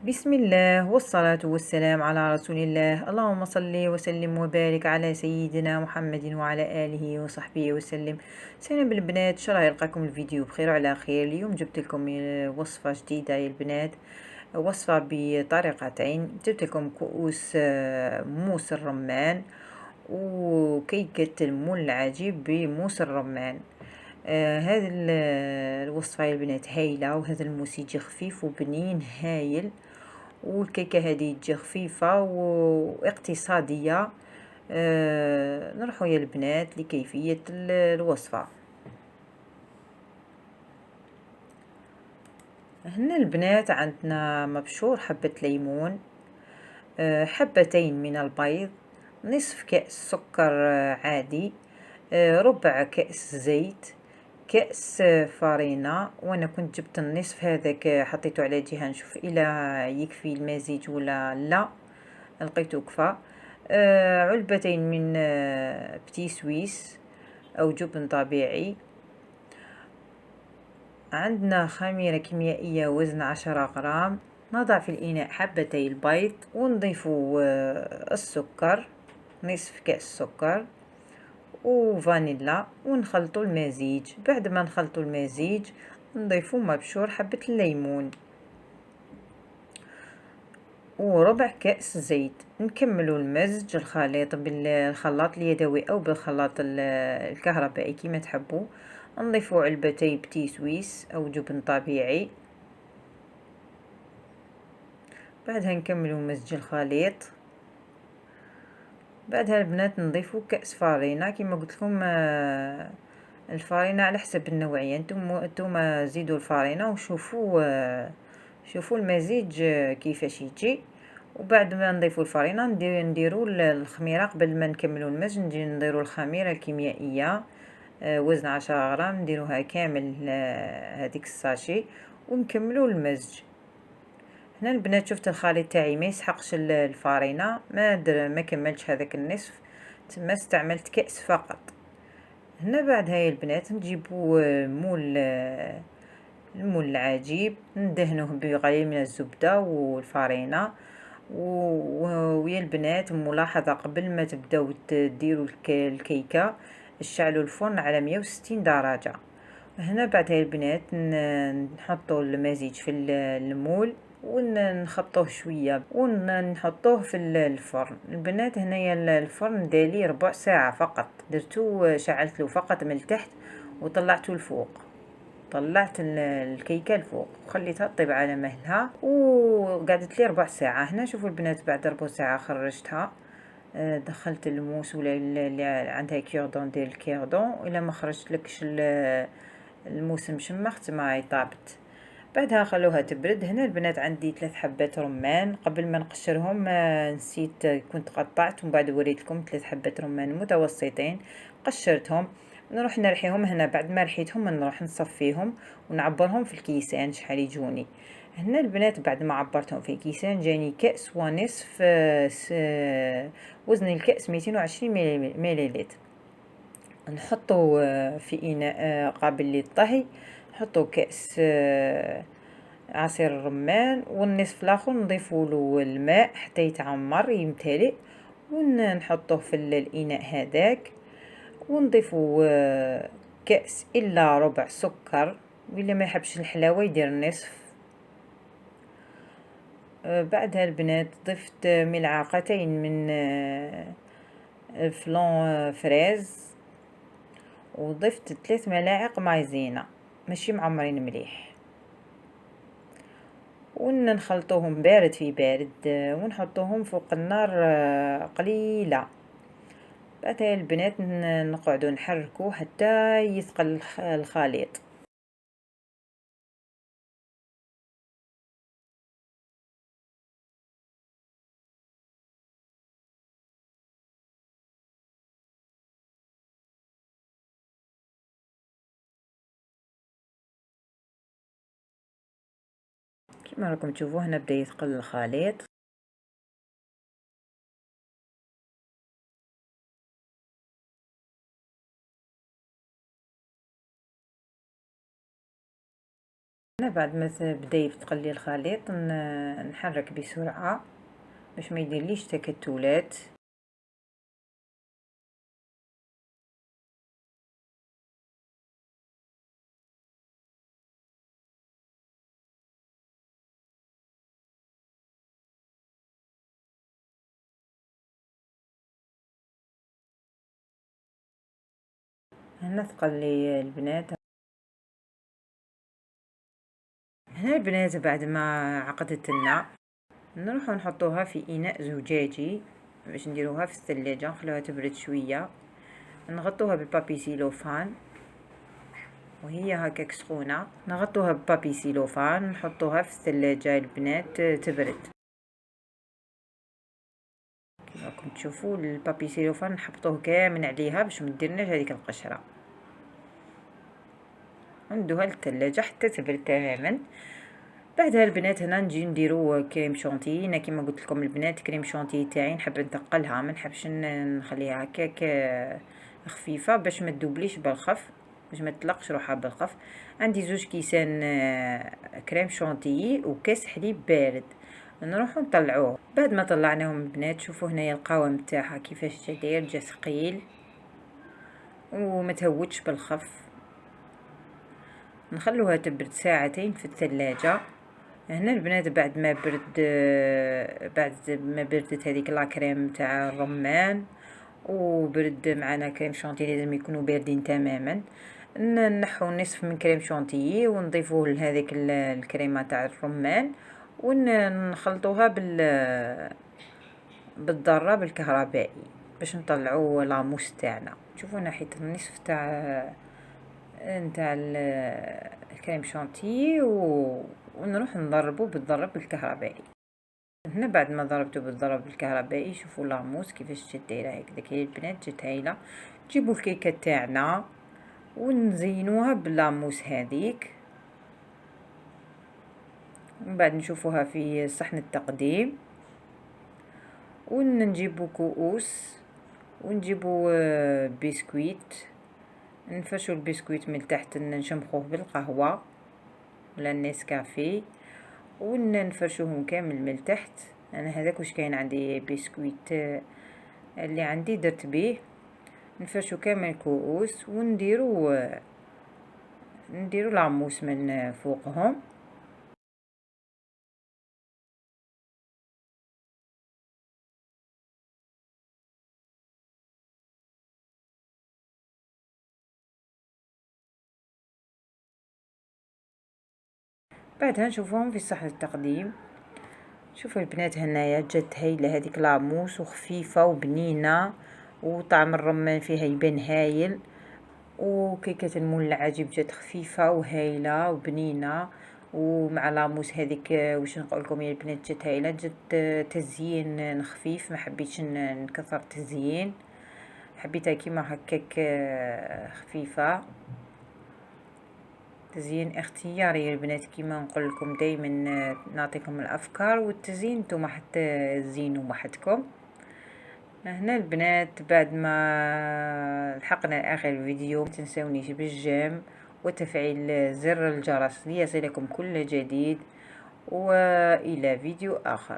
بسم الله والصلاة والسلام على رسول الله. اللهم صل وسلم وبارك على سيدنا محمد وعلى آله وصحبه وسلم. سلام البنات، شرح يلقاكم الفيديو بخير وعلى خير. اليوم جبت لكم وصفة جديدة يا البنات، وصفة بطريقتين. جبت لكم كؤوس موس الرمان وكيكة المول العجيب بموس الرمان. هذه الوصفة يا البنات هايلة، وهذا الموس يجي خفيف وبنين هايل، والكيكة هذه تجي خفيفة واقتصادية. نروحوا يا البنات لكيفية الوصفة. هنا البنات عندنا مبشور، حبة ليمون، حبتين من البيض، نصف كأس سكر عادي، ربع كأس زيت، كأس فرينة. وانا كنت جبت النصف هذاك حطيته على جهة نشوف الى يكفي المزيج ولا لا، لقيته كفى. علبتين من بتي سويس او جبن طبيعي. عندنا خميرة كيميائية وزن 10 غرام. نضع في الإناء حبتي البيض ونضيف السكر، نصف كأس سكر وفانيلا، ونخلطوا المزيج. بعد ما نخلطوا المزيج نضيفوا مبشور حبة الليمون وربع كأس زيت. نكملوا المزج الخليط بالخلاط اليدوي أو بالخلاط الكهربائي كما تحبوا. نضيفوا علبتي بتي سويس أو جبن طبيعي. بعدها نكملوا مزج الخليط. بعدها البنات نضيفوا كأس فرينة كما قلت لكم. الفرينة على حسب النوعية، نتوما زيدوا الفرينة شوفوا المزيج كيفاش يجي. وبعد ما نضيفوا الفرينة نديروا الخميرة. قبل ما نكملوا المزج نديروا الخميرة الكيميائية وزن 10 غرام، نديروها كامل هذيك الساشي ونكملوا المزج. هنا البنات شفت الخليط تاعي ما يسحقش الفرينة، ما كملتش هذاك النصف، تما استعملت كأس فقط. هنا بعد هاي البنات نجيبوا المول العجيب، ندهنوه بقليل من الزبدة والفرينة. ويا البنات ملاحظة، قبل ما تبداو ديروا الكيكة اشعلوا الفرن على 160 درجة. هنا بعد هاي البنات نحطوا المزيج في المول ونخبطوه شويه ونحطوه في الفرن. البنات هنايا الفرن دالي ربع ساعه فقط، درتو شعلت له فقط من التحت وطلعته الفوق. طلعت الكيكه الفوق وخليتها تطيب على مهلها وقعدت لي ربع ساعه. هنا شوفوا البنات بعد ربع ساعه خرجتها. دخلت الموس ولا اللي عندها كيردون دير الكيردون، الا ما خرجت لكش الموس مشمخ تما طابت. بعدها خلوها تبرد. هنا البنات عندي 3 حبات رمان، قبل ما نقشرهم نسيت، كنت قطعت ومن بعد وريت لكم 3 حبات رمان متوسطين قشرتهم. نروح نرحيهم. هنا بعد ما رحيتهم نروح نصفيهم ونعبرهم في الكيسان شحال يجوني. هنا البنات بعد ما عبرتهم في كيسان جاني كأس ونصف. وزن الكأس 220 مليلتر. نحطو في إناء قابل للطهي، نحطو كأس عصير الرمان، والنصف الاخر نضيفوا له الماء حتى يتعمر يمتلئ، ونحطوه في الإناء هذاك، ونضيفوا كأس إلا ربع سكر، واللي ما يحبش الحلاوة يدير نصف. بعدها البنات ضفت ملعقتين من فلون فريز، وضفت 3 ملاعق مايزينا ماشي معمرين مليح، ونخلطوهم بارد في بارد ونحطوهم فوق النار قليلة. بعدها البنات نقعدوا نحركوه حتى يثقل الخليط. كما راكم تشوفوا هنا بدا يثقل الخليط. هنا بعد ما بدا يتقلي الخليط نحرك بسرعة باش ما يديرليش تكتلات. هنا تقلي البنات. هنا البنات بعد ما عقدت لنا نروح نحطوها في اناء زجاجي باش نديروها في الثلاجة، نخلوها تبرد شويه، نغطوها ببابي سيلوفان وهي هكاك سخونه، نغطوها ببابي سيلوفان نحطوها في الثلاجة البنات تبرد. كما راكم تشوفوا البابي سيلوفان نحطوه كامل عليها باش ما ديرناش هذيك القشره، ندوها للثلاجة حتى تبرد تماما. بعدها البنات هنا نجي نديرو كريم شونتي. انا كما قلت لكم البنات كريم شونتي تاعي نحب نثقلها، ما نحبش نخليها هكاك خفيفه باش ما تذوبليش بالخف، باش ما تطلقش روحها بالخف. عندي 2 كيسان كريم شونتي وكاس حليب بارد، نروحو نطلعوه. بعد ما طلعناهم البنات شوفوا هنايا القوام تاعها كيفاش داير، جا ثقيل وما تهوتش بالخف. نخلوها تبرد ساعتين في الثلاجة. هنا البنات بعد ما بردت هذيك لاكريم تاع الرمان وبرد معنا كريم شونتي، لازم يكونوا باردين تماما. نحو نصف من كريم شونتي ونضيفوه لهذيك الكريمه تاع الرمان ونخلطوها بالضرب الكهربائي باش نطلعوا لاموس تاعنا. شوفوا انا حيت النصف تاع الكريم شونتي ونروح نضربه بالضرب الكهربائي. هنا بعد ما ضربته بالضرب الكهربائي شوفوا لاموس كيفاش جات دايره هكذاك. هي البنات جات هايله. نجيبوا الكيكه تاعنا ونزينوها باللاموس هذيك، ومن بعد نشوفوها في صحن التقديم. ونجيبوا كؤوس ونجيبوا بسكويت، نفرشوا البسكويت من تحت نشمخوه بالقهوه ولا النسكافيه ونفرشوهم كامل من تحت. انا هذاك واش كاين عندي بسكويت اللي عندي درت بيه، نفرشو كامل الكؤوس ونديرو لاموس من فوقهم. بعدها نشوفوهم في صحن التقديم. شوفوا البنات هنايا جات هايله هذيك لاموس وخفيفه وبنينه وطعم الرمان فيها يبان هايل، وكيكه المول العجيب جات خفيفه وهايله وبنينه ومع لاموس هذيك واش نقول لكم يا البنات جات هايله. جات تزيين خفيف، ما حبيتش نكثر تزيين، حبيتها كيما هكاك خفيفه. تزيين اختياري يا البنات، كيما نقول لكم دائما نعطيكم الافكار والتزيين نتوما حتى تزينوا وحدكم. هنا البنات بعد ما لحقنا لاخر الفيديو، متنساونيش بالجيم وتفعيل زر الجرس ليصلكم كل جديد، والى فيديو اخر.